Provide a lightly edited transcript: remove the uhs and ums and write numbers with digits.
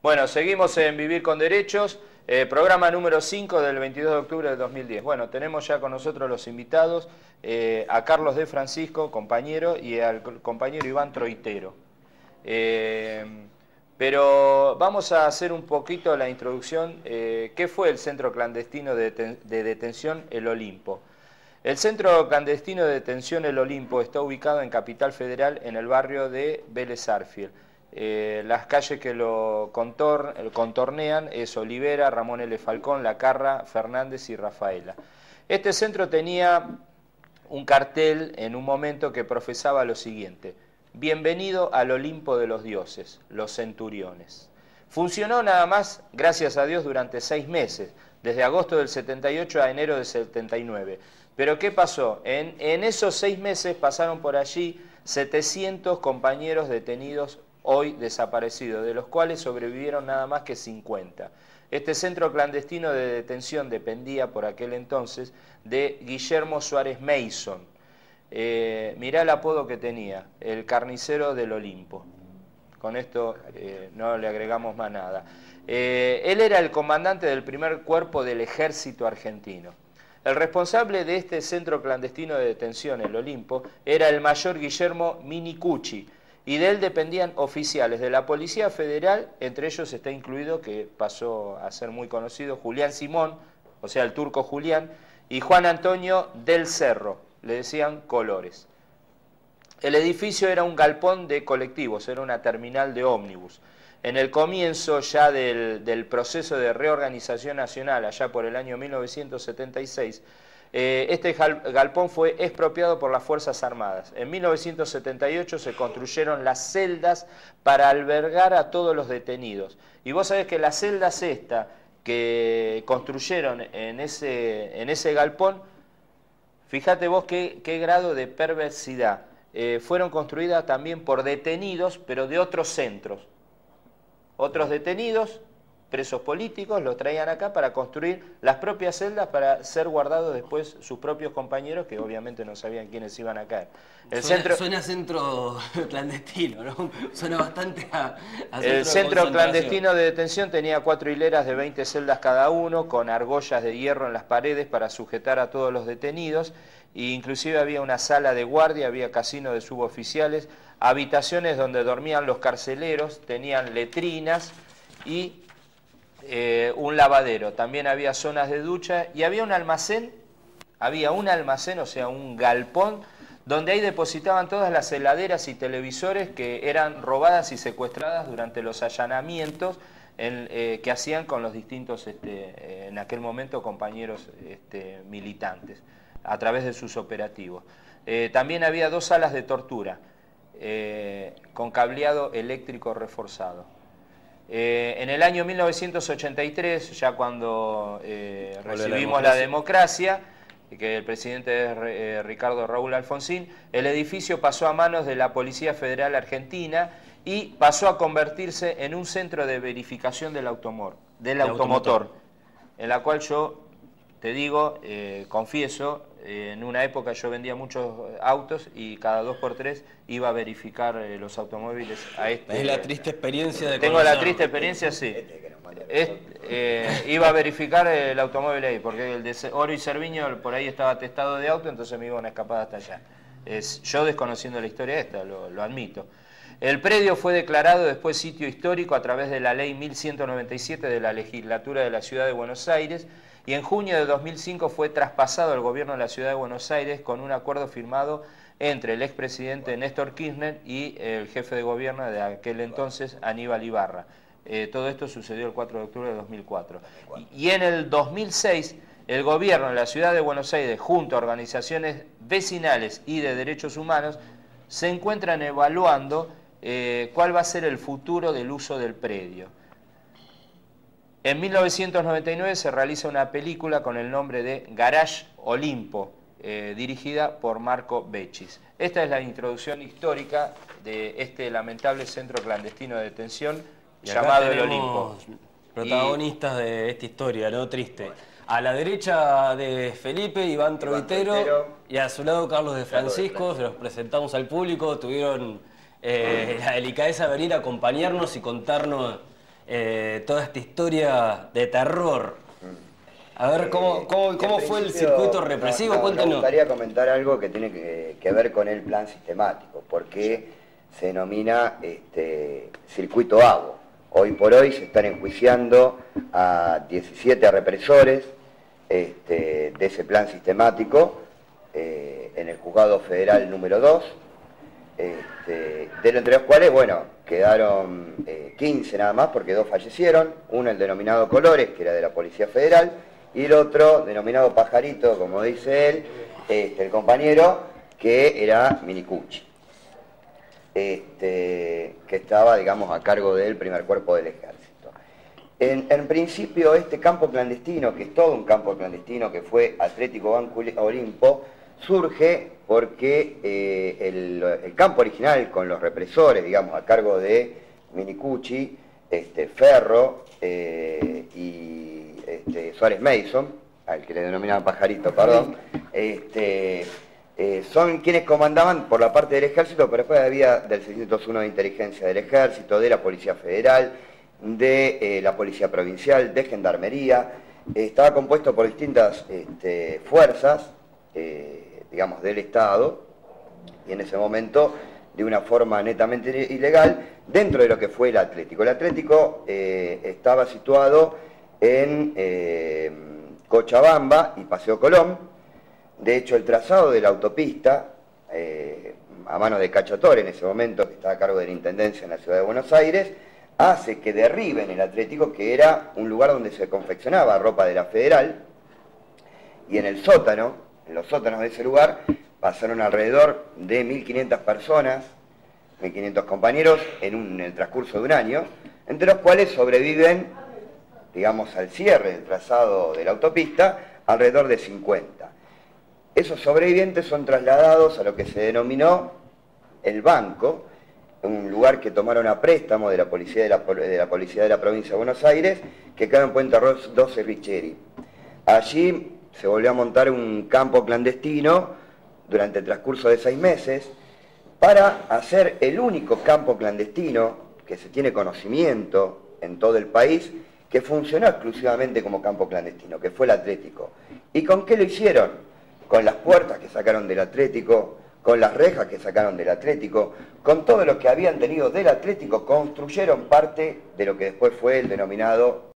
Bueno, seguimos en Vivir con Derechos, programa número 5 del 22 de octubre del 2010. Bueno, tenemos ya con nosotros los invitados, a Carlos de Francisco, compañero, y al compañero Iván Troitero. Pero vamos a hacer un poquito la introducción. ¿Qué fue el Centro Clandestino de Detención El Olimpo? El Centro Clandestino de Detención El Olimpo está ubicado en Capital Federal, en el barrio de Vélez Arfiel. Las calles que lo contornean es Olivera, Ramón L. Falcón, La Carra, Fernández y Rafaela. Este centro tenía un cartel en un momento que profesaba lo siguiente: bienvenido al Olimpo de los dioses, los centuriones. Funcionó nada más, gracias a Dios, durante 6 meses, desde agosto del 78 a enero del 79. Pero ¿qué pasó? En esos 6 meses pasaron por allí 700 compañeros detenidos hoy desaparecidos, de los cuales sobrevivieron nada más que 50. Este centro clandestino de detención dependía por aquel entonces de Guillermo Suárez Mason. Mirá el apodo que tenía, el carnicero del Olimpo. Con esto no le agregamos más nada. Él era el comandante del primer cuerpo del ejército argentino. El responsable de este centro clandestino de detención, el Olimpo, era el mayor Guillermo Minicucci, y de él dependían oficiales de la Policía Federal, entre ellos está incluido, que pasó a ser muy conocido, Julián Simón, o sea, el turco Julián, y Juan Antonio del Cerro, le decían Colores. El edificio era un galpón de colectivos, era una terminal de ómnibus. En el comienzo ya del proceso de reorganización nacional, allá por el año 1976, este galpón fue expropiado por las Fuerzas Armadas. En 1978 se construyeron las celdas para albergar a todos los detenidos. Y vos sabés que las celdas que construyeron en ese galpón, fíjate vos qué grado de perversidad, fueron construidas también por detenidos, pero de otros centros. Otros detenidos, presos políticos, los traían acá para construir las propias celdas para ser guardados después sus propios compañeros, que obviamente no sabían quiénes iban a caer. Suena centro clandestino, ¿no? Suena bastante a el centro clandestino de detención tenía 4 hileras de 20 celdas cada uno, con argollas de hierro en las paredes para sujetar a todos los detenidos, e inclusive había una sala de guardia, había casino de suboficiales, habitaciones donde dormían los carceleros, tenían letrinas y un lavadero. También había zonas de ducha y había un almacén, o sea, un galpón, donde ahí depositaban todas las heladeras y televisores que eran robadas y secuestradas durante los allanamientos que hacían con los distintos, en aquel momento, compañeros militantes, a través de sus operativos. También había 2 salas de tortura, con cableado eléctrico reforzado. En el año 1983, ya cuando recibimos la democracia, que el presidente es Ricardo Raúl Alfonsín, el edificio pasó a manos de la Policía Federal Argentina y pasó a convertirse en un centro de verificación del automotor, en la cual yo te digo, confieso, en una época yo vendía muchos autos y cada 2 por 3 iba a verificar los automóviles a Es la triste experiencia de Tengo la triste experiencia, sí. Iba a verificar el automóvil ahí, porque el de Oro y Cerviño por ahí estaba atestado de auto, entonces me iba una escapada hasta allá. Yo desconociendo la historia esta, lo admito. El predio fue declarado después sitio histórico a través de la ley 1197 de la legislatura de la Ciudad de Buenos Aires, y en junio de 2005 fue traspasado al gobierno de la Ciudad de Buenos Aires con un acuerdo firmado entre el expresidente Néstor Kirchner y el jefe de gobierno de aquel entonces, Aníbal Ibarra. Todo esto sucedió el 4 de octubre de 2004. Y en el 2006, el gobierno de la Ciudad de Buenos Aires, junto a organizaciones vecinales y de derechos humanos, se encuentran evaluando cuál va a ser el futuro del uso del predio. En 1999 se realiza una película con el nombre de Garage Olimpo, dirigida por Marco Bechis. Esta es la introducción histórica de este lamentable centro clandestino de detención llamado El Olimpo. Protagonistas de esta historia, ¿no? Triste. A la derecha de Felipe, Iván Troitero, y a su lado Carlos de Francisco. Se los presentamos al público, tuvieron la delicadeza de venir a acompañarnos y contarnos toda esta historia de terror. A ver, ¿cómo fue el circuito represivo? Cuéntanos. Me gustaría comentar algo que tiene que ver con el plan sistemático, porque se denomina circuito ABO. Hoy por hoy se están enjuiciando a 17 represores de ese plan sistemático en el juzgado federal número 2, entre los cuales, bueno, quedaron 15 nada más, porque 2 fallecieron, uno el denominado Colores, que era de la Policía Federal, y el otro denominado Pajarito, como dice él, el compañero, que era Minicucci, que estaba, digamos, a cargo del primer cuerpo del ejército. En principio, este campo clandestino, que es todo un campo clandestino, que fue Atlético Banco Olimpo, surge porque el campo original, con los represores, digamos, a cargo de Minicucci, Ferro y Suárez Mason, al que le denominaban Pajarito, perdón, son quienes comandaban por la parte del ejército, pero después había del 601 de inteligencia del ejército, de la Policía Federal, de la Policía Provincial, de Gendarmería. Estaba compuesto por distintas fuerzas, digamos, del Estado, y en ese momento, de una forma netamente ilegal, dentro de lo que fue el Atlético. El Atlético estaba situado en Cochabamba y Paseo Colón. De hecho, el trazado de la autopista, a mano de Cachatore en ese momento, que estaba a cargo de la Intendencia en la Ciudad de Buenos Aires, hace que derriben el Atlético, que era un lugar donde se confeccionaba ropa de la Federal, y en el sótano, en los sótanos de ese lugar, pasaron alrededor de 1.500 personas, 1.500 compañeros, en el transcurso de un año, entre los cuales sobreviven, digamos, al cierre del trazado de la autopista, alrededor de 50. Esos sobrevivientes son trasladados a lo que se denominó el Banco, un lugar que tomaron a préstamo de la Policía de la Provincia de Buenos Aires, que queda en Puente 12 Richeri. Allí se volvió a montar un campo clandestino durante el transcurso de 6 meses, para hacer el único campo clandestino que se tiene conocimiento en todo el país, que funcionó exclusivamente como campo clandestino, que fue el Atlético. ¿Y con qué lo hicieron? Con las puertas que sacaron del Atlético, con las rejas que sacaron del Atlético, con todo lo que habían tenido del Atlético, construyeron parte de lo que después fue el denominado